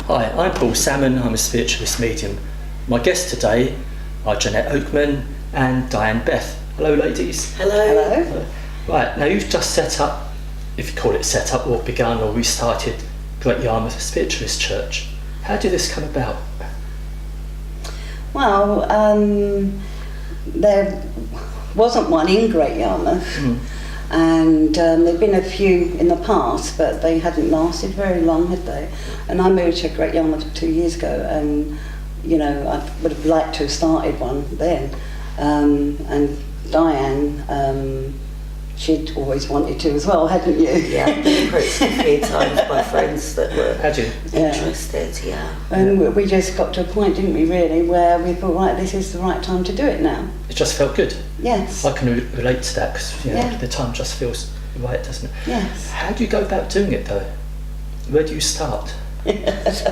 Hi, I'm Paul Salmon, I'm a spiritualist medium. My guests today are Janette Oakman and Diane Beth. Hello ladies. Hello. Hello. Right, now you've just set up, if you call it set up, or begun or restarted Great Yarmouth Spiritualist Church. How did this come about? Well, there wasn't one in Great Yarmouth, and there'd been a few in the past, but they hadn't lasted very long, had they? And I moved to Great Yarmouth 2 years ago, and you know, I would have liked to have started one then. And Diane, she'd always wanted to as well, hadn't you? Yeah, I've been approached a few times by friends that were interested, And we just got to a point, didn't we, really, where we thought, right, this is the right time to do it now. It just felt good. Yes. I can relate to that because the time just feels right, doesn't it? Yes. How do you go about doing it though? Where do you start? First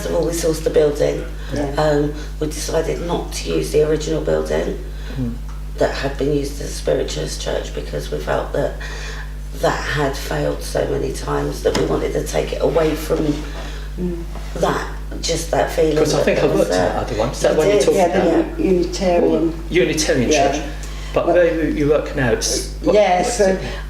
of all, we sourced the building. Yeah. We decided not to use the original building that had been used as a spiritualist church because we felt that had failed so many times that we wanted to take it away from that, just that feeling. Because I think I worked in that other one. Is that what you're talking about? The Unitarian. Unitarian church. But where you work now, it's...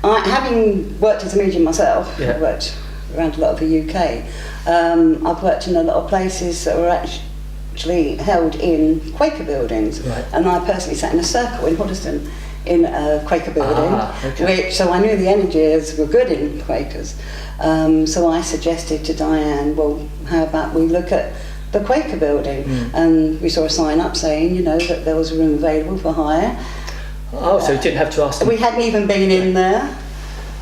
having worked as a medium myself, I've worked around a lot of the UK, I've worked in a lot of places that were actually held in Quaker buildings, and I personally sat in a circle in Hoddesdon in a Quaker building, so I knew the energies were good in Quakers. So I suggested to Diane, well, how about we look at the Quaker building? And we saw a sign up saying, you know, that there was a room available for hire. Oh, so you didn't have to ask them? We hadn't even been in there.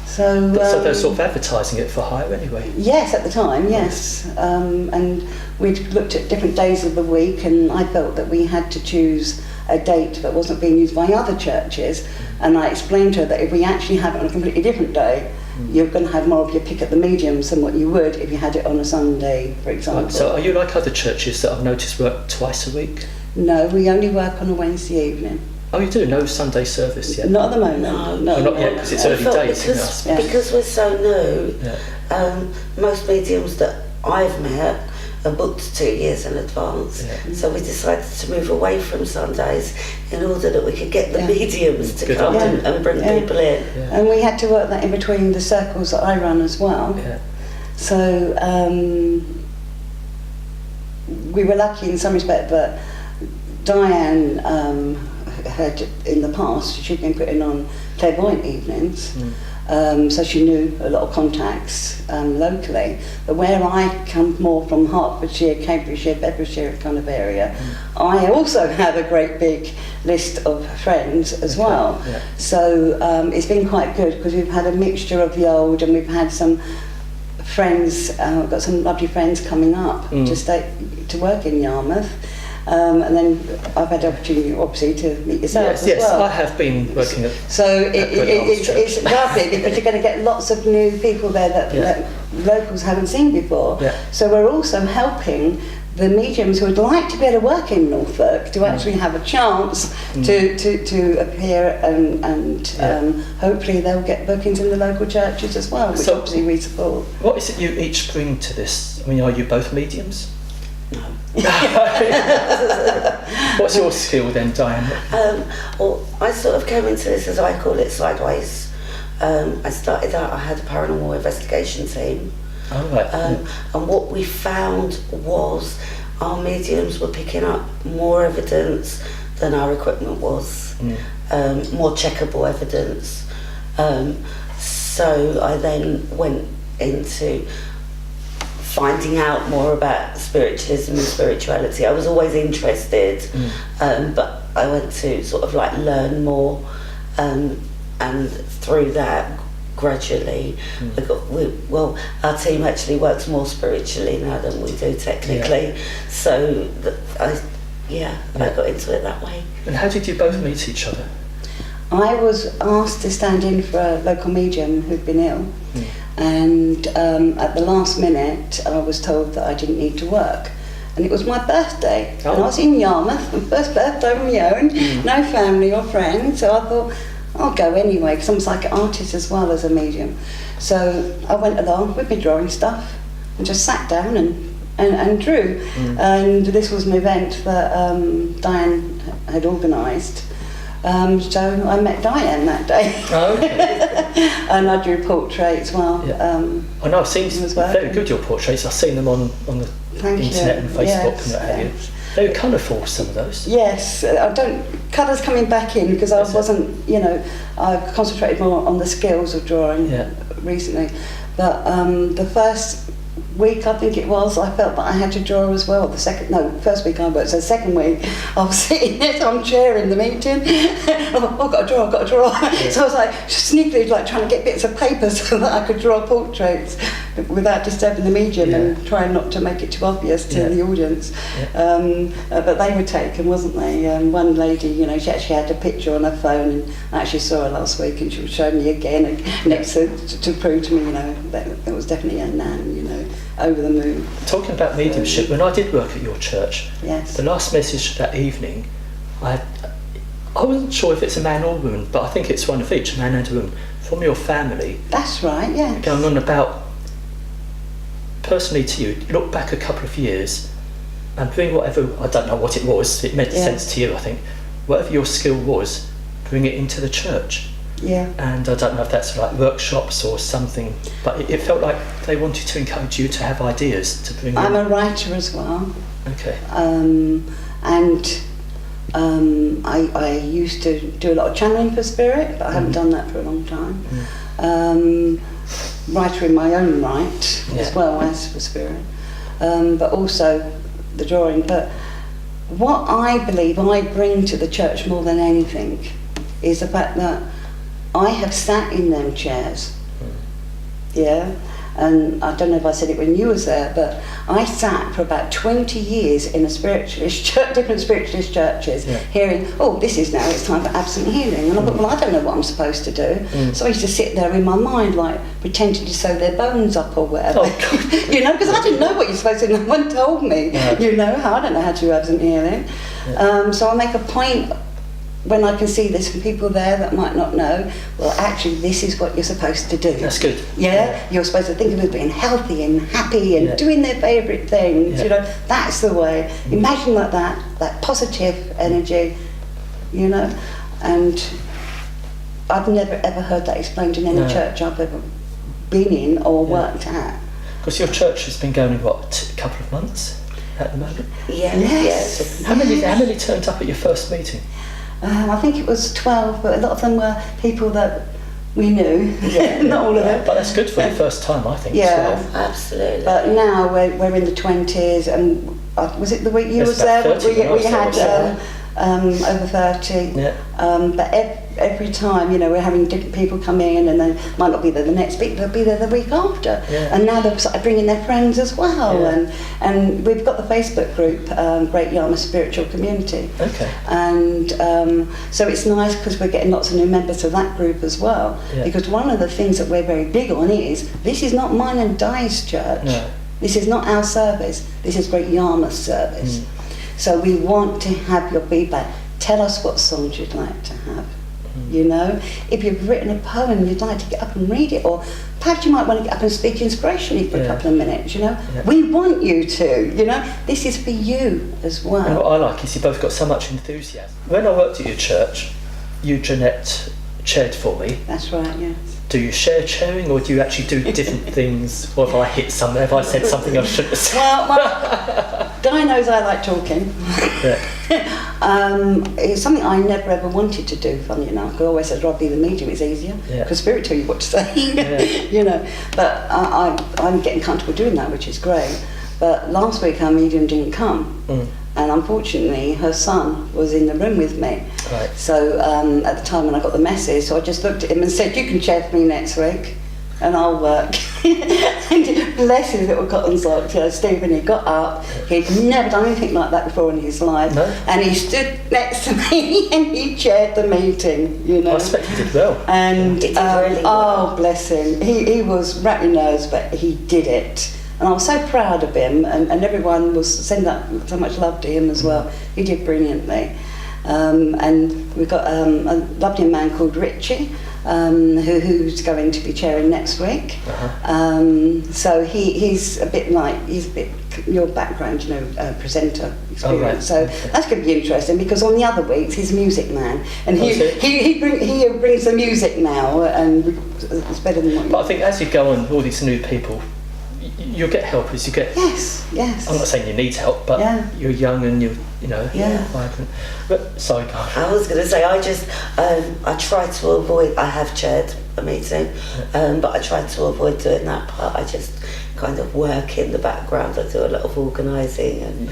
So they're sort of advertising it for hire anyway? Yes, at the time, yes. And we'd looked at different days of the week, and I felt that we had to choose a date that wasn't being used by other churches. And I explained to her that if we actually have it on a completely different day, you're going to have more of your pick at the mediums than what you would if you had it on a Sunday, for example. Right, so are you like other churches that I've noticed work twice a week? No, we only work on a Wednesday evening. Oh, you do? No Sunday service yet? Not at the moment. No, not yet, because it's early days. Because we're so new, most mediums that I've met are booked 2 years in advance. So we decided to move away from Sundays in order that we could get the mediums to come and bring people in. And we had to work that in between the circles that I run as well. So we were lucky in some respect that Diane had in the past, she'd been putting on clairvoyant evenings, so she knew a lot of contacts locally. But where I come more from Hertfordshire, Cambridgeshire, Bedfordshire kind of area, I also have a great big list of friends as well. So it's been quite good because we've had a mixture of the old, and we've had some friends, we've got some lovely friends coming up to work in Yarmouth. And then I've had the opportunity, obviously, to meet yourself as well. Yes, I have been working at... So it's lovely because you're going to get lots of new people there that locals haven't seen before. So we're also helping the mediums who would like to be able to work in Norfolk to actually have a chance to appear, and hopefully they'll get bookings in the local churches as well, which obviously we support. What is it you each bring to this? I mean, are you both mediums? No. What's your skill then, Diane? Well, I sort of came into this, as I call it, sideways. I started out, I had a paranormal investigation team. And what we found was our mediums were picking up more evidence than our equipment was, more checkable evidence. So I then went into finding out more about spiritualism and spirituality. I was always interested, but I went to sort of like learn more, and through that, gradually, our team actually works more spiritually now than we do technically. So I got into it that way. And how did you both meet each other? I was asked to stand in for a local medium who'd been ill, and at the last minute I was told that I didn't need to work, and it was my birthday, and I was in Yarmouth, my first birthday on my own, no family or friends, so I thought I'll go anyway, because I'm a psychic artist as well as a medium. So I went along with my drawing stuff, and just sat down and drew. And this was an event that Diane had organised. So I met Diane that day. Oh, okay. And I drew portraits while I know, I've seen very good your portraits. I've seen them on the internet and Facebook and what have you. They were colourful, some of those. Yes, colours coming back in because I wasn't, I've concentrated more on the skills of drawing recently. But the first week, I think it was, I felt that I had to draw as well. First week I worked, so the second week I was sitting in this armchair in the meeting. I've got to draw. Yeah. So I was like sneakily trying to get bits of paper so that I could draw portraits without disturbing the medium and trying not to make it too obvious to the audience. Yeah. But they were taken, wasn't they? One lady, she actually had a picture on her phone, and I actually saw her last week, and she was showing me again next to prove to me, that it was definitely a nan, over the moon. Talking about mediumship, when I did work at your church, the last message that evening, I wasn't sure if it's a man or a woman, but I think it's one of each, a man and a woman, from your family. That's right, yeah. Going on about, personally to you, look back a couple of years and bring whatever, I don't know what it was, it made sense to you, I think, whatever your skill was, bring it into the church. Yeah. And I don't know if that's like workshops or something, but it felt like they wanted to encourage you to have ideas to bring I'm a writer as well. Okay. I used to do a lot of channeling for spirit, but I haven't done that for a long time. Writer in my own right, as well as for spirit, but also the drawing. But what I believe I bring to the church more than anything is the fact that I have sat in them chairs, and I don't know if I said it when you was there, but I sat for about 20 years in a spiritualist church, different spiritualist churches, hearing, it's time for absent healing, and I thought, well, I don't know what I'm supposed to do, so I used to sit there in my mind, pretending to sew their bones up or whatever, because I didn't know what you're supposed to do, no one told me, I don't know how to do absent healing, so I make a point when I can see there's some people there that might not know, well, actually, this is what you're supposed to do. That's good. Yeah? You're supposed to think of it being healthy and happy and doing their favourite things, that's the way. Imagine that positive energy, and I've never ever heard that explained in any church I've ever been in or worked at. Because your church has been going, a couple of months at the moment? Yes. How many turned up at your first meeting? I think it was 12, but a lot of them were people that we knew, not all of them. But that's good for the first time, I think. 12. Absolutely. But now we're in the 20s, and was it the week you was there? 30 we had over 30. Yeah. But every time, we're having different people come in, and they might not be there the next week, they'll be there the week after. Yeah. And now they're started bringing their friends as well. Yeah. And we've got the Facebook group, Great Yarmouth Spiritual Community. Okay. And so it's nice because we're getting lots of new members to that group as well. Yeah. Because one of the things that we're very big on is, this is not mine and Di's church. No. This is not our service. This is Great Yarmouth service. So we want to have your feedback. Tell us what songs you'd like to have. If you've written a poem, you'd like to get up and read it, or perhaps you might want to get up and speak inspirationally for a couple of minutes, We want you to, this is for you as well. And what I like is you both got so much enthusiasm. When I worked at your church, you, Janette, chaired for me. That's right, yes. Do you share chairing, or do you actually do different things? Or if I hit something, if I said something I shouldn't have said? Well, Di knows I like talking. It's something I never ever wanted to do, funny enough. I always said, I'd be the medium, it's easier. Because spirit tell you what to say. But I'm getting comfortable doing that, which is great. But last week our medium didn't come. And unfortunately, her son was in the room with me. Right. So at the time when I got the message, so I just looked at him and said, you can chair for me next week, and I'll work. And bless his little cotton socks, Stephen, he got up. He'd never done anything like that before in his life. No. And he stood next to me and he chaired the meeting, I expect he did well. And he did really well. Bless him. He was rattling nerves, but he did it. And I was so proud of him, and everyone was sending up so much love to him as well. He did brilliantly. And we've got a lovely man called Richie, who's going to be chairing next week. So he's a bit your background, presenter experience. Oh, right. So that's going to be interesting, because on the other weeks he's a music man, and he brings the music now, and it's better than what. But I think as you go on, all these new people, you'll get help as you get. Yes. I'm not saying you need help, but you're young and you're vibrant. But sorry, God. I was going to say, I try to avoid. I have chaired a meeting, but I try to avoid doing that part. I just kind of work in the background. I do a lot of organising and.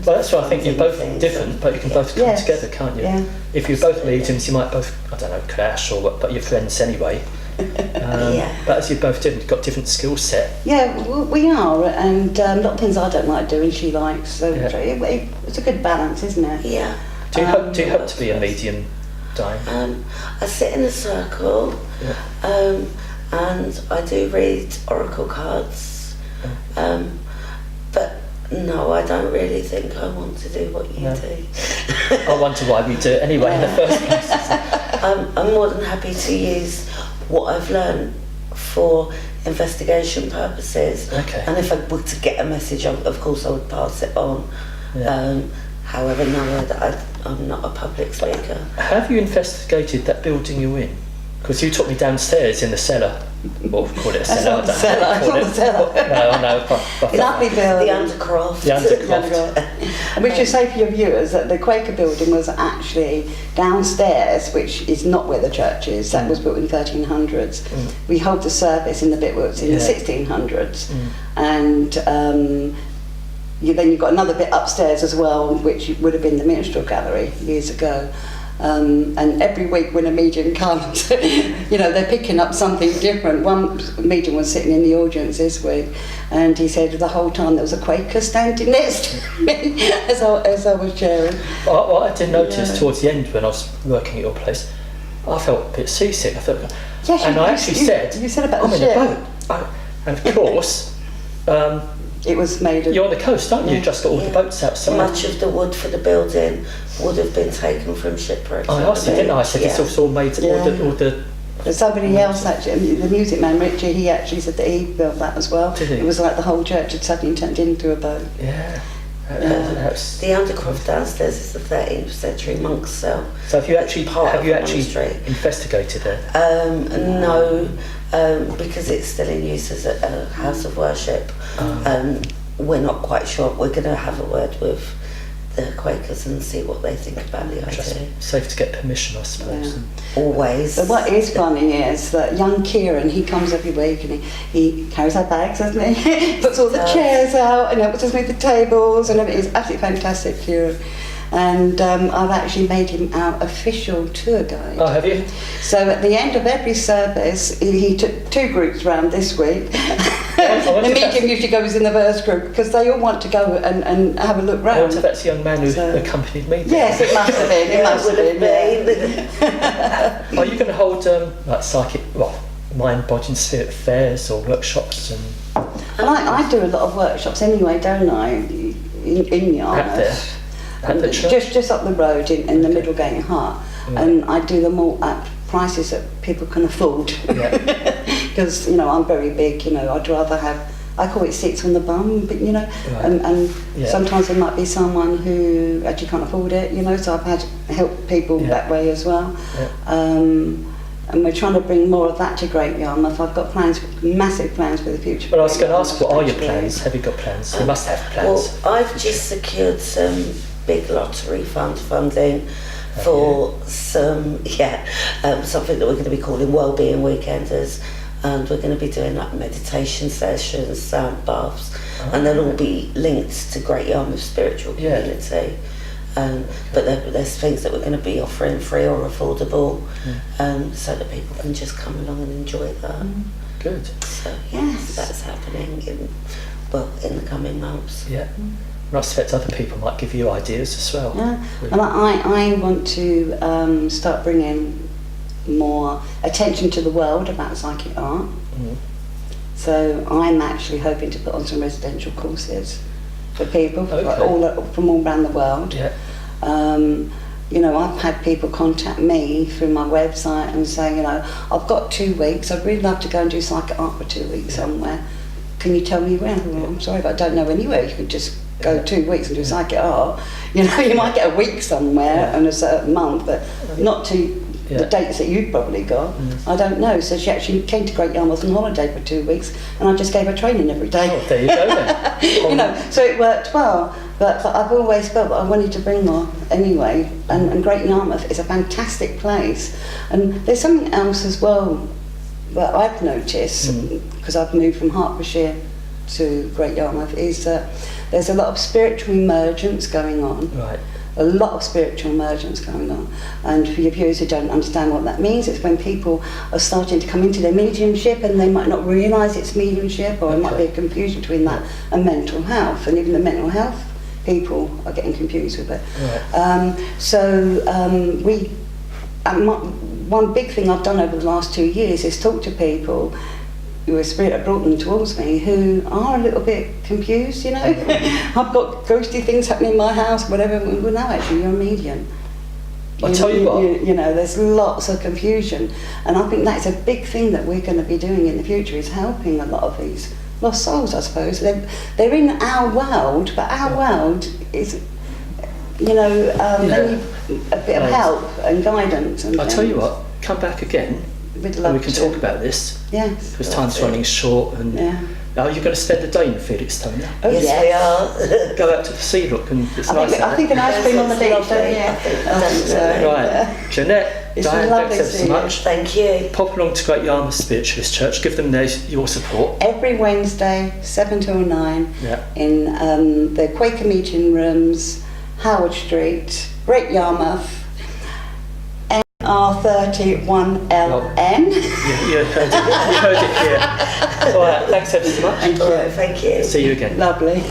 Well, that's why I think you're both different, but you can both come together, can't you? Yeah. If you're both mediums, you might both, I don't know, clash or what, but you're friends anyway. But as you're both different, you've got different skill set. Yeah, we are, and a lot of things I don't like doing, she likes. So it's a good balance, isn't it? Yeah. Do you hope to be a medium, Diane? I sit in a circle, and I do read oracle cards. But no, I don't really think I want to do what you do. I wonder why we do it anyway in the first place. I'm more than happy to use what I've learned for investigation purposes. Okay. And if I were to get a message, of course I would pass it on. However, no, I'm not a public speaker. Have you investigated that building you're in? Because you took me downstairs in the cellar. Well, call it a cellar. That's not the cellar. No, I know. Lovely building. The Undercroft. The Undercroft. And we should say for your viewers that the Quaker building was actually downstairs, which is not where the church is. That was built in 1300s. We hold the service in the bit where it's in the 1600s. And then you've got another bit upstairs as well, which would have been the minstrel gallery years ago. And every week when a medium comes, they're picking up something different. One medium was sitting in the audience this week, and he said the whole time there was a Quaker standing next to me as I was sharing. Well, I did notice towards the end when I was working at your place, I felt a bit seasick. I thought, I actually said, you said about I'm the in a boat. And of course, it was made of... You're on the coast, aren't you? You've just got all the boats outside. Much of the wood for the building would have been taken from shipwrecks. I asked you, didn't I? I said it's all made, all the... But somebody else actually, the music man Richie, he actually said that he built that as well. Did he? It was like the whole church had suddenly turned into a boat. Yeah. The Undercroft downstairs is the 13th century monk's cell. So have you actually investigated it? No, because it's still in use as a house of worship. We're not quite sure. We're going to have a word with the Quakers and see what they think about the idea. Just safe to get permission, I suppose. Yeah. Always. But what is funny is that young Kieran, he comes every week and he carries our bags, doesn't he? Puts all the chairs out and helps us move the tables and everything. It's absolutely fantastic, Kieran. And I've actually made him our official tour guide. Oh, have you? So at the end of every service, he took 2 groups round this week. The medium usually goes in the first group because they all want to go and have a look round. I wonder if that's the young man who accompanied me. Yes, it must have been. It must have been. Are you going to hold like psychic, mind, body and spirit fairs or workshops? And I do a lot of workshops anyway, don't I? In Yarmouth. At the church? Just up the road in the Middlegate in Hart. And I do them all at prices that people can afford. Because, I'm very big, I'd rather have, I call it seats on the bum, but, and sometimes there might be someone who actually can't afford it, so I've had help people that way as well. And we're trying to bring more of that to Great Yarmouth. I've got massive plans for the future. Well, I was going to ask, what are your plans? Have you got plans? You must have plans. Well, I've just secured some big lottery funding for something that we're going to be calling Wellbeing Weekenders, and we're going to be doing like meditation sessions, sound baths, and they'll all be linked to Great Yarmouth Spiritual Community. But there's things that we're going to be offering free or affordable, so that people can just come along and enjoy that. Good. So that's happening in the coming months. Yeah. And I suspect other people might give you ideas as well. Yeah, and I want to start bringing more attention to the world about psychic art. So I'm actually hoping to put on some residential courses for people from all around the world. you know, I've had people contact me through my website and say, you know, I've got 2 weeks, I'd really love to go and do psychic art for 2 weeks somewhere. Can you tell me where? Well, I'm sorry, but I don't know anywhere. You could just go 2 weeks and do psychic art. You know, you might get a week somewhere and a certain month, but not to the dates that you've probably got. I don't know. So she actually came to Great Yarmouth on holiday for 2 weeks, and I just gave her training every day. Oh, there you go then. You know, so it worked well. But I've always felt that I wanted to bring more anyway. And Great Yarmouth is a fantastic place. And there's something else as well that I've noticed, because I've moved from Hertfordshire to Great Yarmouth, is that there's a lot of spiritual emergence going on. Right. A lot of spiritual emergence going on. And for your viewers who don't understand what that means, it's when people are starting to come into their mediumship and they might not realise it's mediumship, or it might be a confusion between that and mental health. And even the mental health people are getting confused with it. Right. One big thing I've done over the last 2 years is talk to people who a spirit have brought them towards me who are a little bit confused, you know. I've got ghosty things happening in my house, whatever. Well, no, actually, you're a medium. I'll tell you what. You know, there's lots of confusion, and I think that's a big thing that we're going to be doing in the future, is helping a lot of these lost souls, I suppose. They're in our world, but our world is, you know, they need a bit of help and guidance. And I'll tell you what, come back again and we can talk about this. Yes. Because time's running short, and you're going to spend the day in Felixstowe now. Oh, Yes, we are. Go out to the sea, look, and it's nice. I think an ice cream on the beach, don't you? Right, Janette, It's Diane, lovely thanks ever to so see much. Thank you. Pop along to Great Yarmouth Spiritualist Church, give them your support. Every Wednesday, 7 till 9, in the Quaker meeting rooms, Howard Street, Great Yarmouth, NR31LN. You heard it here. All right, thanks ever so much. Thank you. Thank you. See you again. Lovely.